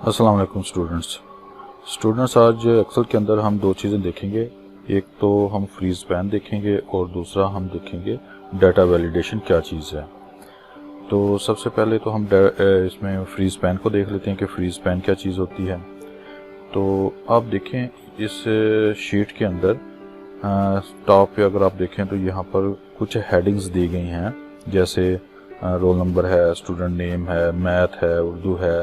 अस्सलाम वालेकुम स्टूडेंट्स आज एक्सेल के अंदर हम दो चीज़ें देखेंगे। एक तो हम फ्रीज पैन देखेंगे और दूसरा हम देखेंगे डाटा वैलिडेशन क्या चीज़ है। तो सबसे पहले तो हम इसमें फ्रीज पैन को देख लेते हैं कि फ्रीज पैन क्या चीज़ होती है। तो आप देखें इस शीट के अंदर टॉप पे अगर आप देखें तो यहाँ पर कुछ हेडिंग्स दी गई हैं, जैसे रोल नंबर है, स्टूडेंट नेम है, मैथ है, उर्दू है,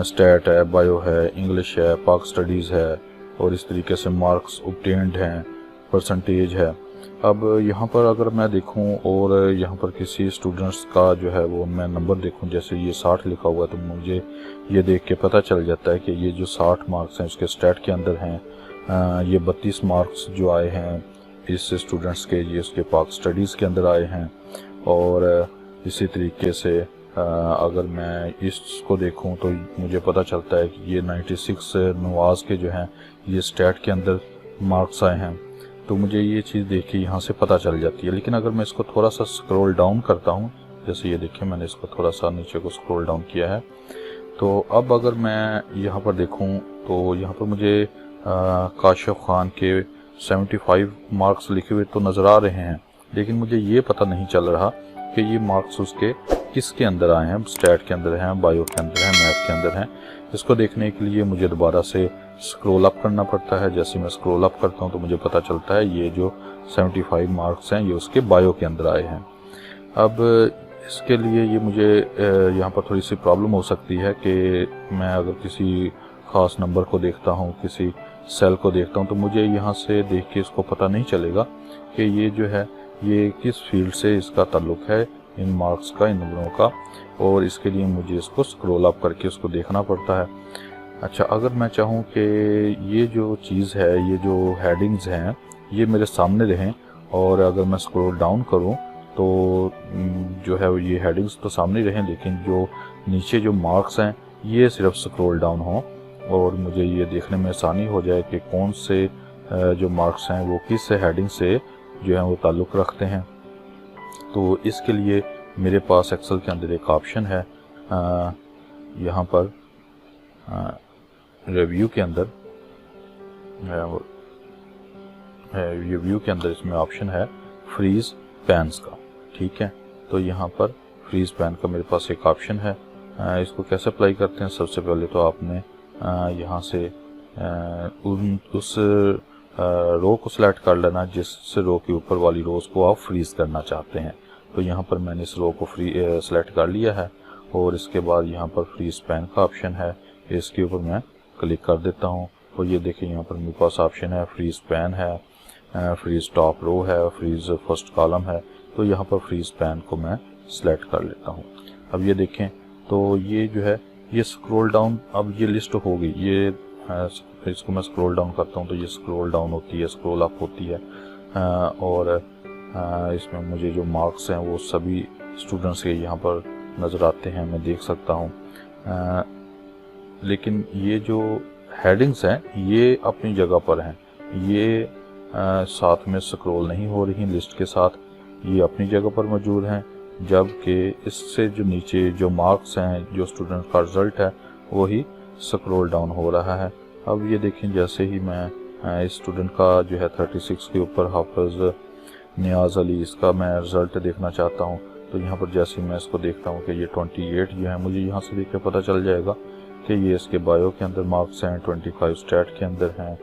स्टैट है, बायो है, इंग्लिश है, पाक स्टडीज़ है और इस तरीके से मार्क्स ऑब्टेन्ड हैं, परसेंटेज है। अब यहाँ पर अगर मैं देखूँ और यहाँ पर किसी स्टूडेंट्स का जो है वो मैं नंबर देखूँ, जैसे ये 60 लिखा हुआ है, तो मुझे ये देख के पता चल जाता है कि ये जो 60 मार्क्स हैं उसके स्टैट के अंदर हैं। ये 32 मार्क्स जो आए हैं इस स्टूडेंट्स के, ये उसके पाक स्टडीज़ के अंदर आए हैं। और इसी तरीके से अगर मैं इसको देखूं तो मुझे पता चलता है कि ये 96 नवाज़ के जो हैं ये स्टैट के अंदर मार्क्स आए हैं। तो मुझे ये चीज़ देख के यहाँ से पता चल जाती है। लेकिन अगर मैं इसको थोड़ा सा स्क्रॉल डाउन करता हूँ, जैसे ये देखिए मैंने इसको थोड़ा सा नीचे को स्क्रॉल डाउन किया है, तो अब अगर मैं यहाँ पर देखूँ तो यहाँ पर मुझे काशिफ खान के 75 मार्क्स लिखे हुए तो नज़र आ रहे हैं, लेकिन मुझे ये पता नहीं चल रहा कि ये मार्क्स उसके किसके अंदर आए हैं। स्टैट के अंदर हैं, बायो के अंदर हैं, मैथ के अंदर हैं। इसको देखने के लिए मुझे दोबारा से स्क्रॉल अप करना पड़ता है। जैसे मैं स्क्रॉल अप करता हूँ तो मुझे पता चलता है ये जो 75 मार्क्स हैं ये उसके बायो के अंदर आए हैं। अब इसके लिए ये मुझे यहाँ पर थोड़ी सी प्रॉब्लम हो सकती है कि मैं अगर किसी ख़ास नंबर को देखता हूँ, किसी सेल को देखता हूँ, तो मुझे यहाँ से देख के इसको पता नहीं चलेगा कि ये जो है ये किस फील्ड से इसका ताल्लुक़ है, इन मार्क्स का, इन नंबरों का। और इसके लिए मुझे इसको स्क्रॉल अप करके उसको देखना पड़ता है। अच्छा, अगर मैं चाहूँ कि ये जो चीज़ है, ये जो हेडिंग्स हैं ये मेरे सामने रहें, और अगर मैं स्क्रॉल डाउन करूँ तो जो है ये हेडिंग्स तो सामने रहें, लेकिन जो नीचे जो मार्क्स हैं ये सिर्फ स्क्रॉल डाउन हों और मुझे ये देखने में आसानी हो जाए कि कौन से जो मार्क्स हैं वो किस हेडिंग से जो है वो ताल्लुक़ रखते हैं। तो इसके लिए मेरे पास एक्सेल के अंदर एक ऑप्शन है, यहाँ पर रिव्यू के अंदर इसमें ऑप्शन है फ्रीज पैन्स का। ठीक है, तो यहाँ पर फ्रीज पैन का मेरे पास एक ऑप्शन है। इसको कैसे अप्लाई करते हैं? सबसे पहले तो आपने यहाँ से उस रो को सिलेक्ट कर लेना जिस रो के ऊपर वाली रोज को आप फ्रीज करना चाहते हैं। तो यहाँ पर मैंने इस रो को सेलेक्ट कर लिया है और इसके बाद यहाँ पर फ्रीज पैन का ऑप्शन है, इसके ऊपर मैं क्लिक कर देता हूँ। और ये देखिए यहाँ पर मेरे पास ऑप्शन है फ्रीज पैन है, फ्रीज टॉप रो है, फ्रीज फर्स्ट कॉलम है। तो यहाँ पर फ्रीज पैन को मैं सेलेक्ट कर लेता हूँ। अब ये देखें तो ये जो है ये स्क्रॉल डाउन, अब ये लिस्ट हो गई, ये इसको मैं स्क्रॉल डाउन करता हूँ तो ये स्क्रॉल डाउन होती है, स्क्रॉल अप होती है। और इसमें मुझे जो मार्क्स हैं वो सभी स्टूडेंट्स के यहाँ पर नज़र आते हैं, मैं देख सकता हूँ। लेकिन ये जो हेडिंग्स हैं ये अपनी जगह पर हैं, ये साथ में स्क्रॉल नहीं हो रही लिस्ट के साथ, ये अपनी जगह पर मौजूद हैं। जबकि इससे जो नीचे जो मार्क्स हैं, जो स्टूडेंट का रिज़ल्ट है, वही स्क्रॉल डाउन हो रहा है। अब ये देखें, जैसे ही मैं इस स्टूडेंट का जो है 36 के ऊपर हाफिज़ नियाज़ अली, इसका मैं रिज़ल्ट देखना चाहता हूँ, तो यहाँ पर जैसे मैं इसको देखता हूँ कि ये 28 जो है, मुझे यहाँ से देख के पता चल जाएगा कि ये इसके बायो के अंदर मार्क्स हैं, 25 स्टैट के अंदर हैं,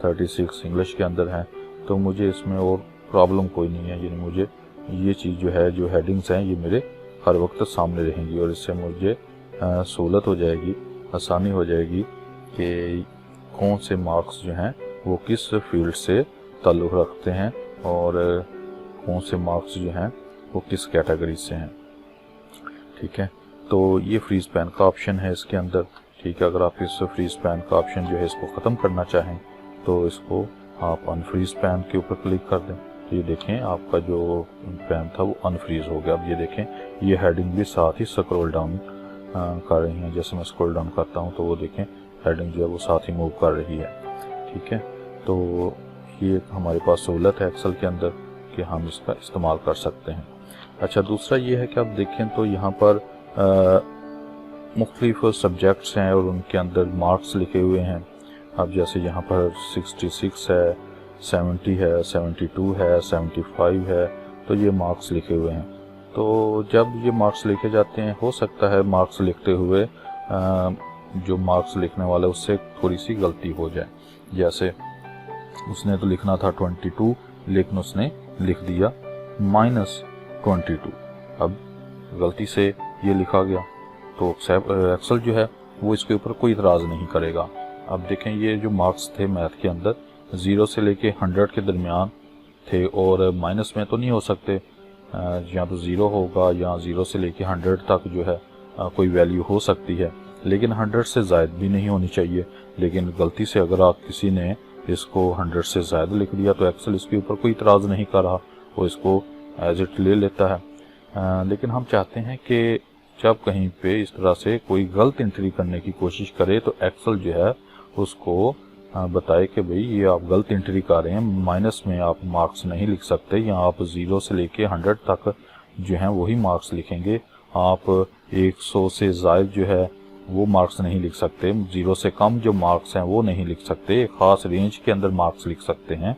36 इंग्लिश के अंदर हैं। तो मुझे इसमें और प्रॉब्लम कोई नहीं है, यानी मुझे ये चीज़ जो है, जो हेडिंग्स हैं, ये मेरे हर वक्त सामने रहेंगी और इससे मुझे सहूलत हो जाएगी, आसानी हो जाएगी कि कौन से मार्क्स जो हैं वो किस फील्ड से ताल्लुक़ रखते हैं और कौन से मार्क्स जो हैं वो किस कैटेगरी से हैं। ठीक है, तो ये फ्रीज पैन का ऑप्शन है इसके अंदर। ठीक है, अगर आप इस फ्रीज पैन का ऑप्शन जो है इसको ख़त्म करना चाहें तो इसको आप अनफ्रीज पैन के ऊपर क्लिक कर दें। तो ये देखें आपका जो पैन था वो अनफ्रीज हो गया। अब ये देखें ये हेडिंग भी साथ ही स्क्रॉल डाउन कर रही हैं। जैसे मैं स्क्रॉल डाउन करता हूँ तो वो देखें हेडिंग जो है वो साथ ही मूव कर रही है। ठीक है, तो ये हमारे पास सहूलत है एक्सेल के अंदर कि हम इसका इस्तेमाल कर सकते हैं। अच्छा, दूसरा ये है कि आप देखें तो यहाँ पर मुख्तलिफ सब्जेक्ट्स हैं और उनके अंदर मार्क्स लिखे हुए हैं। अब जैसे यहाँ पर 66 है, 70 है, 72 है, 75 है, तो ये मार्क्स लिखे हुए हैं। तो जब ये मार्क्स लिखे जाते हैं, हो सकता है मार्क्स लिखते हुए जो मार्क्स लिखने वाला उससे थोड़ी सी गलती हो जाए। जैसे उसने तो लिखना था 22, लेकिन उसने लिख दिया -22। अब गलती से ये लिखा गया, तो एक्सेल जो है वो इसके ऊपर कोई इतराज़ नहीं करेगा। अब देखें, ये जो मार्क्स थे मैथ के अंदर 0 से लेके 100 के दरमियान थे, और माइनस में तो नहीं हो सकते, या तो 0 होगा या 0 से लेके 100 तक जो है कोई वैल्यू हो सकती है, लेकिन 100 से ज़ायद भी नहीं होनी चाहिए। लेकिन गलती से अगर आप किसी ने इसको 100 से ज़्यादा लिख दिया तो एक्सेल इसके ऊपर कोई इतराज़ नहीं कर रहा, वो इसको एज इट ले लेता है। लेकिन हम चाहते हैं कि जब कहीं पे इस तरह से कोई गलत एंट्री करने की कोशिश करे तो एक्सेल जो है उसको बताए कि भाई ये आप गलत एंट्री कर रहे हैं, माइनस में आप मार्क्स नहीं लिख सकते, या आप 0 से लेके 100 तक जो हैं वही मार्क्स लिखेंगे। आप 100 से ज़ायद जो है वो मार्क्स नहीं लिख सकते, 0 से कम जो मार्क्स हैं वो नहीं लिख सकते, एक ख़ास रेंज के अंदर मार्क्स लिख सकते हैं।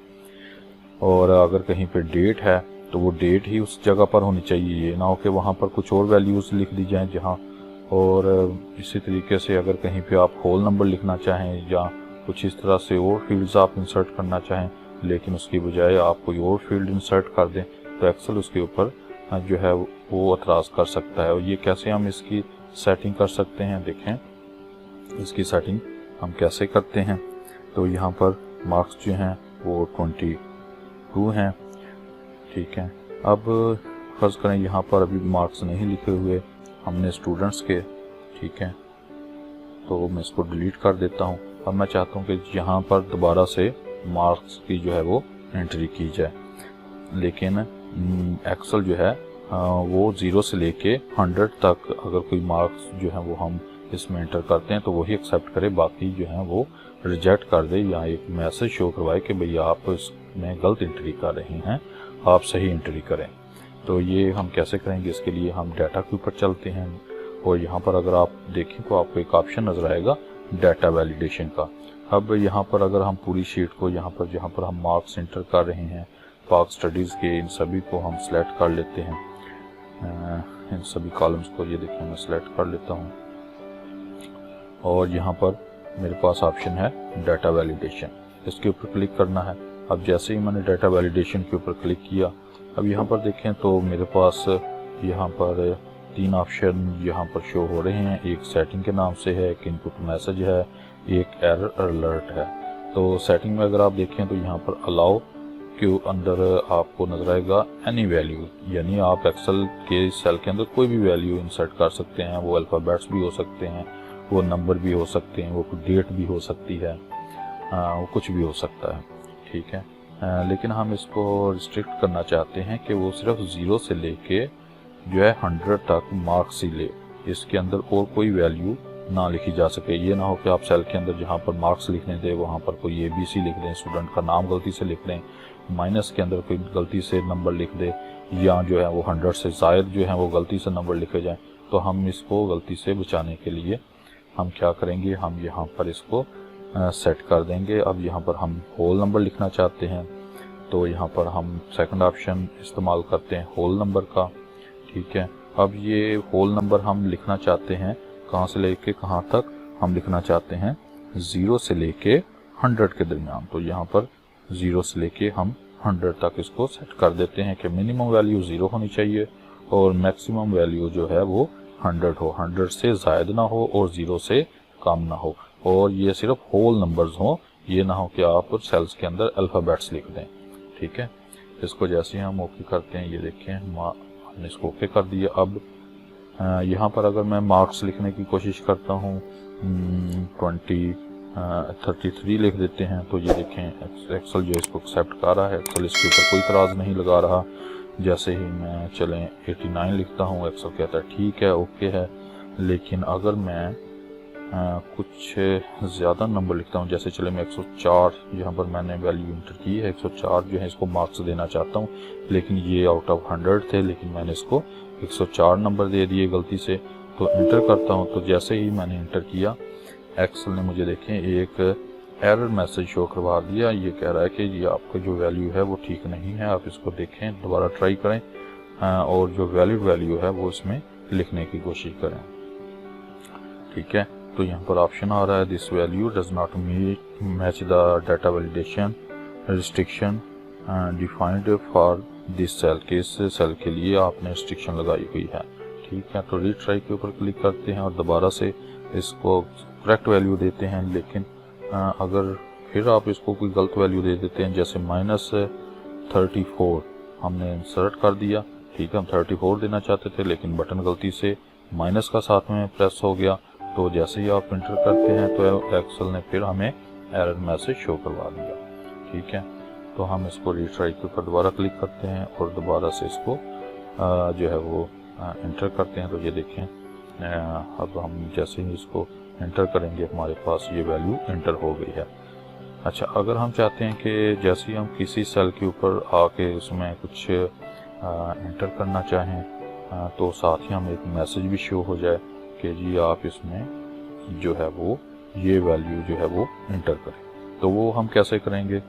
और अगर कहीं पे डेट है तो वो डेट ही उस जगह पर होनी चाहिए, ये ना हो कि वहाँ पर कुछ और वैल्यूज़ लिख दी जाएं जहाँ। और इसी तरीके से अगर कहीं पे आप होल नंबर लिखना चाहें या कुछ इस तरह से और फील्ड्स आप इंसर्ट करना चाहें, लेकिन उसकी बजाय आप कोई और फील्ड इंसर्ट कर दें, तो एक्सेल उसके ऊपर जो है वो एतराज़ कर सकता है। और ये कैसे हम इसकी सेटिंग कर सकते हैं, देखें इसकी सेटिंग हम कैसे करते हैं। तो यहाँ पर मार्क्स जो हैं वो 22 हैं, ठीक है। अब फर्ज करें यहाँ पर अभी मार्क्स नहीं लिखे हुए हमने स्टूडेंट्स के, ठीक है, तो मैं इसको डिलीट कर देता हूँ। अब मैं चाहता हूँ कि यहाँ पर दोबारा से मार्क्स की जो है वो एंट्री की जाए, लेकिन एक्सेल जो है वो 0 से लेके 100 तक अगर कोई मार्क्स जो है वो हम इसमें एंटर करते हैं तो वही एक्सेप्ट करे, बाकी जो है वो रिजेक्ट कर दे, या एक मैसेज शो करवाए कि भैया आप इसमें गलत एंट्री कर रहे हैं, आप सही एंट्री करें। तो ये हम कैसे करेंगे, इसके लिए हम डाटा के ऊपर चलते हैं, और यहाँ पर अगर आप देखें तो आपको एक ऑप्शन नज़र आएगा डाटा वैलिडेशन का। अब यहाँ पर अगर हम पूरी शीट को यहाँ पर जहाँ पर हम मार्क्स एंटर कर रहे हैं पाक स्टडीज़ के, इन सभी को हम सेलेक्ट कर लेते हैं, इन सभी कॉलम्स को, ये देखिए मैं सेलेक्ट कर लेता हूँ, और यहाँ पर मेरे पास ऑप्शन है डाटा वैलिडेशन, इसके ऊपर क्लिक करना है। अब जैसे ही मैंने डाटा वैलिडेशन के ऊपर क्लिक किया, अब यहाँ पर देखें तो मेरे पास यहाँ पर 3 ऑप्शन यहाँ पर शो हो रहे हैं, एक सेटिंग के नाम से है, एक इनपुट मैसेज है, एक एरर अलर्ट है। तो सेटिंग में अगर आप देखें तो यहाँ पर अलाउ के अंदर आपको नजर आएगा एनी वैल्यू, यानी आप एक्सेल के सेल के अंदर कोई भी वैल्यू इंसर्ट कर सकते हैं, वो अल्फ़ाबेट्स भी हो सकते हैं, वो नंबर भी हो सकते हैं, वो डेट भी हो सकती है, वो कुछ भी हो सकता है, ठीक है। लेकिन हम इसको रिस्ट्रिक्ट करना चाहते हैं कि वो सिर्फ 0 से लेके जो है 100 तक मार्क्स ही ले, इसके अंदर और कोई वैल्यू ना लिखी जा सके। ये ना हो कि आप सेल के अंदर जहाँ पर मार्क्स लिखने दें वहाँ पर कोई ABC लिख दें, स्टूडेंट का नाम गलती से लिख दें, माइनस के अंदर कोई गलती से नंबर लिख दे, या जो है वो 100 से ज़ायद जो है वो गलती से नंबर लिखे जाएँ। तो हम इसको गलती से बचाने के लिए हम क्या करेंगे, हम यहाँ पर इसको सेट कर देंगे। अब यहाँ पर हम होल नंबर लिखना चाहते हैं, तो यहाँ पर हम सेकंड ऑप्शन इस्तेमाल करते हैं होल नंबर का, ठीक है। अब ये होल नंबर हम लिखना चाहते हैं कहाँ से लेके कहाँ तक, हम लिखना चाहते हैं 0 से लेके 100 के दरमियान। तो यहाँ पर 0 से लेके हम 100 तक इसको सेट कर देते हैं कि मिनिमम वैल्यू 0 होनी चाहिए और मैक्सिमम वैल्यू जो है वो 100 हो, 100 से ज़ायद ना हो और 0 से कम ना हो, और ये सिर्फ होल नंबर्स हों, ये ना हो कि आप सेल्स के अंदर अल्फ़ाबेट्स लिख दें, ठीक है। इसको जैसे हम ओके करते हैं, ये देखें हमने इसको ओके कर दिया। अब यहाँ पर अगर मैं मार्क्स लिखने की कोशिश करता हूँ 33 लिख देते हैं, तो ये देखें एक्सेल जो इसको एक्सेप्ट कर रहा है, एक्सेल इसके ऊपर कोई इतराज़ नहीं लगा रहा। जैसे ही मैं चलें 89 लिखता हूँ, एक्सेल कहता है ठीक है, ओके है। लेकिन अगर मैं कुछ ज़्यादा नंबर लिखता हूँ, जैसे चले मैं 104 यहाँ पर मैंने वैल्यू इंटर की है, 104 जो है इसको मार्क्स देना चाहता हूँ, लेकिन ये आउट ऑफ 100 थे, लेकिन मैंने इसको 104 नंबर दे दिए गलती से। तो इंटर करता हूँ, तो जैसे ही मैंने इंटर किया एक्सेल ने मुझे देखें एक एरर मैसेज शो करवा दिया। ये कह रहा है कि ये आपका जो वैल्यू है वो ठीक नहीं है, आप इसको देखें, दोबारा ट्राई करें और जो वैलिड वैल्यू है वो इसमें लिखने की कोशिश करें। ठीक है, तो यहाँ पर ऑप्शन आ रहा है this value does not match the data validation restriction defined for this cell, के इस सेल के लिए आपने रिस्ट्रिक्शन लगाई हुई है। ठीक है, तो रीट्राई के ऊपर क्लिक करते हैं और दोबारा से इसको करेक्ट वैल्यू देते हैं। लेकिन अगर फिर आप इसको कोई गलत वैल्यू दे देते हैं, जैसे -34 हमने इंसर्ट कर दिया। ठीक है, हम 34 देना चाहते थे लेकिन बटन गलती से माइनस का साथ में प्रेस हो गया, तो जैसे ही आप इंटर करते हैं तो एक्सेल ने फिर हमें एरर मैसेज शो करवा दिया। ठीक है, तो हम इसको रीट्राई के ऊपर दोबारा क्लिक करते हैं और दोबारा से इसको जो है वो इंटर करते हैं। तो ये देखें, अब हम जैसे ही इसको इंटर करेंगे हमारे पास ये वैल्यू इंटर हो गई है। अच्छा, अगर हम चाहते हैं कि जैसे ही हम किसी सेल के ऊपर आके उसमें कुछ इंटर करना चाहें तो साथ ही हम एक मैसेज भी शो हो जाए कि जी आप इसमें जो है वो ये वैल्यू जो है वो इंटर करें, तो वो हम कैसे करेंगे?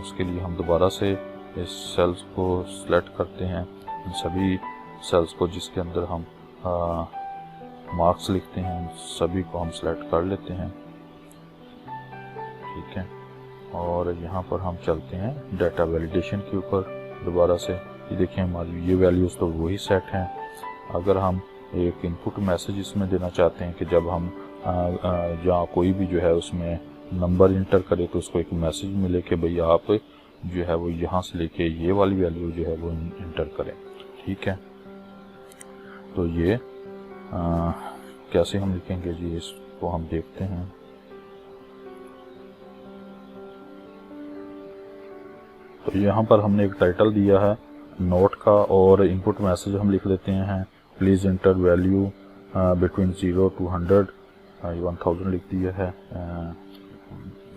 उसके लिए हम दोबारा से इस सेल्स को सिलेक्ट करते हैं, सभी सेल्स को जिसके अंदर हम मार्क्स लिखते हैं सभी को हम सिलेक्ट कर लेते हैं। ठीक है, और यहाँ पर हम चलते हैं डाटा वैलिडेशन के ऊपर दोबारा से। ये देखें हमारी ये वैल्यूज़ तो वही सेट हैं। अगर हम एक इनपुट मैसेज इसमें देना चाहते हैं कि जब हम जहाँ कोई भी जो है उसमें नंबर इंटर करे तो उसको एक मैसेज मिले कि भाई आप जो है वो यहाँ से लेके ये वाली वैल्यू जो है वो इंटर करें। ठीक है, तो ये कैसे हम लिखेंगे जी, इसको हम देखते हैं। तो यहाँ पर हमने एक टाइटल दिया है नोट का और इनपुट मैसेज हम लिख देते हैं please inter value between 0 to 100, 1000 लिख दिया है,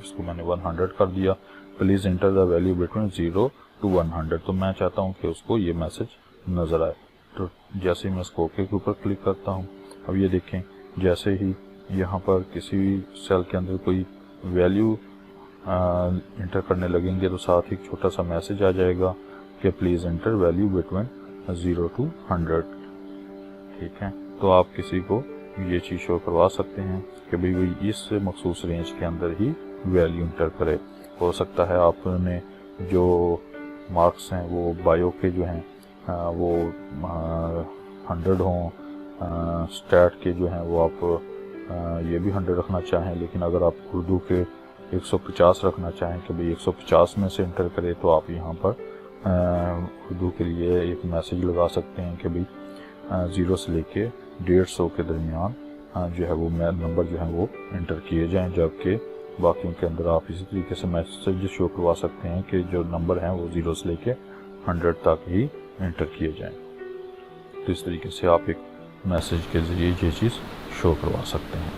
इसको मैंने 100 कर दिया। Please enter the value between 0 to 100, तो मैं चाहता हूँ कि उसको ये मैसेज नज़र आए। तो जैसे ही मैं इसको ओके के ऊपर क्लिक करता हूँ, अब ये देखें जैसे ही यहाँ पर किसी सेल के अंदर कोई वैल्यू इंटर करने लगेंगे तो साथ ही एक छोटा सा मैसेज आ जाएगा कि please inter value between 0 to 100। ठीक है, तो आप किसी को ये चीज़ शो करवा सकते हैं कि भाई वही इस मखसूस रेंज के अंदर ही वैल्यू इंटर करे। हो सकता है आपने जो मार्क्स हैं वो बायो के जो हैं वो 100 हों, स्टैट के जो हैं वो आप ये भी 100 रखना चाहें, लेकिन अगर आप उर्दू के 150 रखना चाहें कि भाई 150 में से इंटर करें तो आप यहाँ पर उर्दू के लिए एक मैसेज लगा सकते हैं कि भाई 0 से लेके 150 के दरमियान जो है वो नंबर जो है वो इंटर किए जाएं, जबकि बाकियों के अंदर आप इसी तरीके से मैसेज शो करवा सकते हैं कि जो नंबर हैं वो 0 से लेके 100 तक ही इंटर किए जाएं। तो इस तरीके से आप एक मैसेज के ज़रिए ये चीज़ शो करवा सकते हैं।